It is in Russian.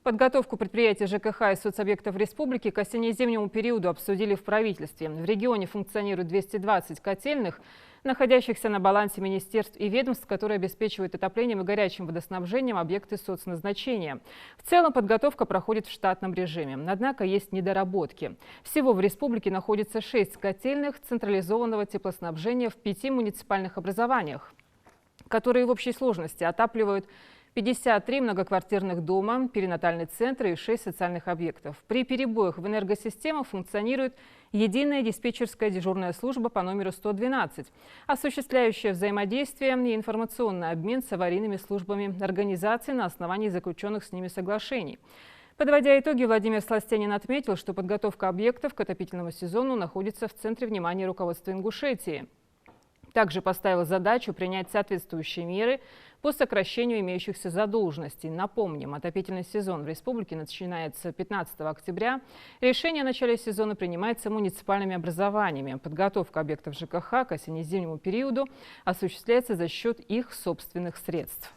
Подготовку предприятий ЖКХ и соцобъектов республики к осенне-зимнему периоду обсудили в правительстве. В регионе функционирует 220 котельных, находящихся на балансе министерств и ведомств, которые обеспечивают отоплением и горячим водоснабжением объекты соцназначения. В целом подготовка проходит в штатном режиме. Однако есть недоработки. Всего в республике находится 6 котельных централизованного теплоснабжения в 5 муниципальных образованиях, которые в общей сложности отапливают 53 многоквартирных дома, перинатальный центр и 6 социальных объектов. При перебоях в энергосистемах функционирует единая диспетчерская дежурная служба по номеру 112, осуществляющая взаимодействие и информационный обмен с аварийными службами организаций на основании заключенных с ними соглашений. Подводя итоги, Владимир Сластянин отметил, что подготовка объектов к отопительному сезону находится в центре внимания руководства Ингушетии. Также поставил задачу принять соответствующие меры по сокращению имеющихся задолженностей. Напомним, отопительный сезон в республике начинается 15 октября. Решение о начале сезона принимается муниципальными образованиями. Подготовка объектов ЖКХ к осенне-зимнему периоду осуществляется за счет их собственных средств.